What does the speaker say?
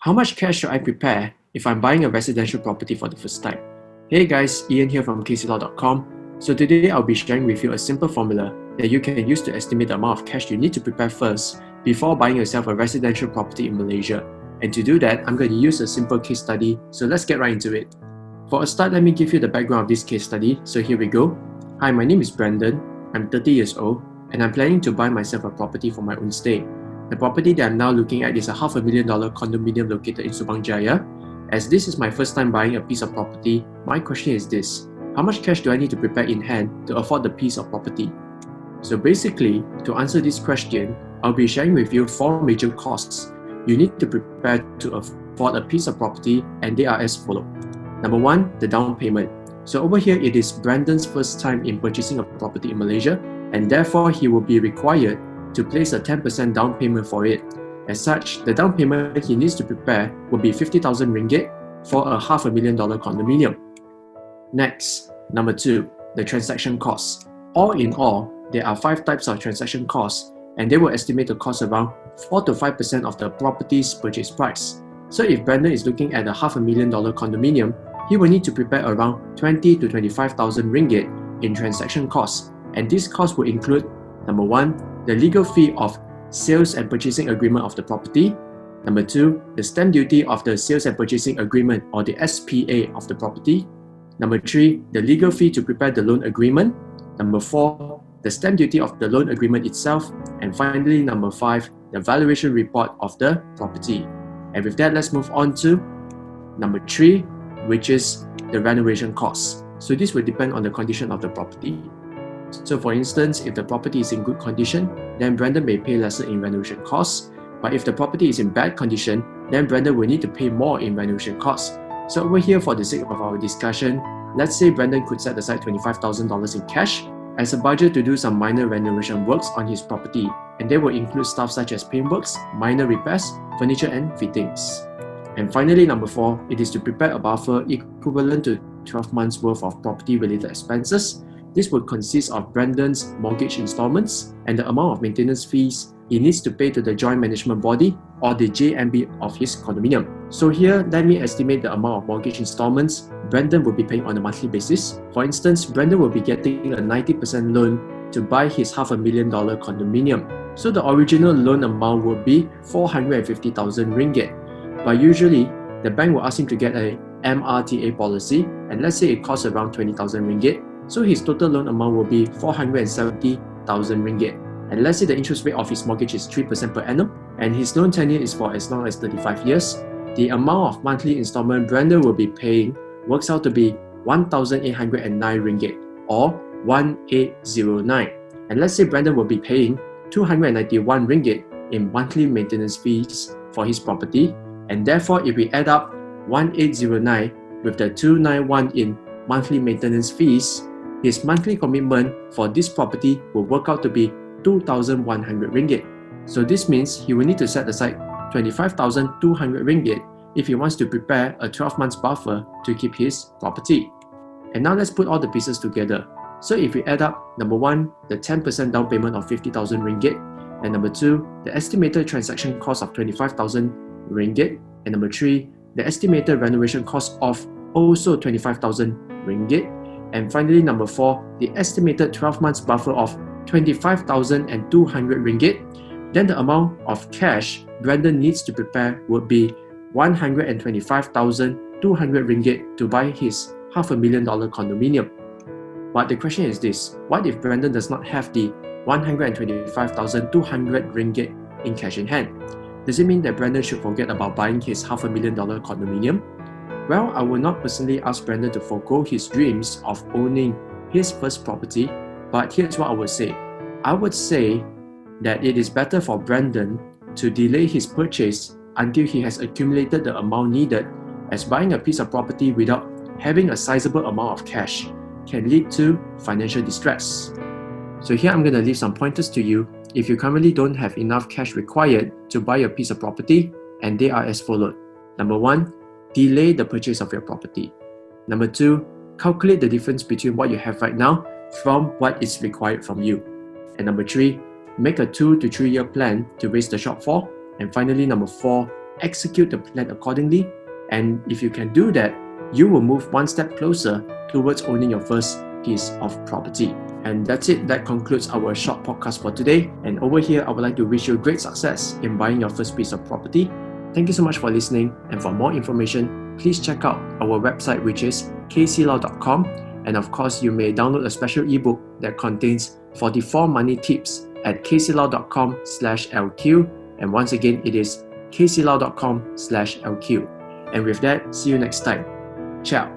How much cash should I prepare if I'm buying a residential property for the first time? Hey guys, Ian here from KCLau.com. So today I'll be sharing with you a simple formula that you can use to estimate the amount of cash you need to prepare first before buying yourself a residential property in Malaysia. And to do that, I'm going to use a simple case study, so let's get right into it. For a start, let me give you the background of this case study, so here we go. Hi, my name is Brandon, I'm 30 years old, and I'm planning to buy myself a property for my own stay. The property that I'm now looking at is a $500,000 condominium located in Subang Jaya. As this is my first time buying a piece of property, my question is this: how much cash do I need to prepare in hand to afford the piece of property? So basically, to answer this question, I'll be sharing with you 4 major costs you need to prepare to afford a piece of property, and they are as follows. Number 1, the down payment. So over here, it is Brandon's first time in purchasing a property in Malaysia, and therefore he will be required to place a 10% down payment for it. As such, the down payment he needs to prepare will be 50,000 ringgit for a $500,000 condominium. Next, number 2, the transaction costs. All in all, there are 5 types of transaction costs, and they will estimate the cost around 4 to 5% of the property's purchase price. So if Brandon is looking at a $500,000 condominium, he will need to prepare around 20 to 25,000 ringgit in transaction costs, and this cost will include number 1, the legal fee of sales and purchasing agreement of the property. Number 2, the stamp duty of the sales and purchasing agreement, or the SPA of the property. Number 3, the legal fee to prepare the loan agreement. Number 4, the stamp duty of the loan agreement itself. And finally, number 5, the valuation report of the property. And with that, let's move on to number 3, which is the renovation costs. So this will depend on the condition of the property. So for instance, if the property is in good condition, then Brandon may pay lesser in renovation costs. But if the property is in bad condition, then Brandon will need to pay more in renovation costs. So over here, for the sake of our discussion, let's say Brandon could set aside $25,000 in cash as a budget to do some minor renovation works on his property, and they will include stuff such as paintworks, minor repairs, furniture and fittings. And finally, number 4, it is to prepare a buffer equivalent to 12 months worth of property-related expenses. This would consist of Brandon's mortgage installments and the amount of maintenance fees he needs to pay to the joint management body, or the JMB of his condominium. So here, let me estimate the amount of mortgage installments Brandon will be paying on a monthly basis. For instance, Brandon will be getting a 90% loan to buy his $500,000 condominium. So the original loan amount will be 450,000 ringgit. But usually, the bank will ask him to get a MRTA policy, and let's say it costs around 20,000 ringgit. So his total loan amount will be 470,000 ringgit. And let's say the interest rate of his mortgage is 3% per annum, and his loan tenure is for as long as 35 years. The amount of monthly installment Brandon will be paying works out to be 1,809 ringgit, or 1,809. And let's say Brandon will be paying 291 ringgit in monthly maintenance fees for his property. And therefore, if we add up 1,809 with the 291 in monthly maintenance fees, his monthly commitment for this property will work out to be 2,100 ringgit. So this means he will need to set aside 25,200 ringgit if he wants to prepare a 12 months buffer to keep his property. And now let's put all the pieces together. So if we add up, number 1, the 10% down payment of 50,000 ringgit, and number 2, the estimated transaction cost of 25,000 ringgit, and number 3, the estimated renovation cost of also 25,000 ringgit, and finally number 4, the estimated 12 months buffer of 25,200 ringgit, then the amount of cash Brandon needs to prepare would be 125,200 ringgit to buy his $500,000 condominium. But the question is this: what if Brandon does not have the 125,200 ringgit in cash in hand? Does it mean that Brandon should forget about buying his $500,000 condominium? Well, I will not personally ask Brandon to forego his dreams of owning his first property, but here's what I would say. I would say that it is better for Brandon to delay his purchase until he has accumulated the amount needed, as buying a piece of property without having a sizable amount of cash can lead to financial distress. So here I'm going to leave some pointers to you if you currently don't have enough cash required to buy a piece of property, and they are as follows. Number 1, delay the purchase of your property. Number 2, calculate the difference between what you have right now from what is required from you. And number 3, make a 2 to 3 year plan to raise the shortfall. And finally, number 4, execute the plan accordingly. And if you can do that, you will move one step closer towards owning your first piece of property. And that's it. That concludes our short podcast for today. And over here, I would like to wish you great success in buying your first piece of property. Thank you so much for listening. And for more information, please check out our website, which is KCLau.com. And of course, you may download a special ebook that contains 44 money tips at KCLau.com/LQ. And once again, it is KCLau.com/LQ. And with that, see you next time. Ciao.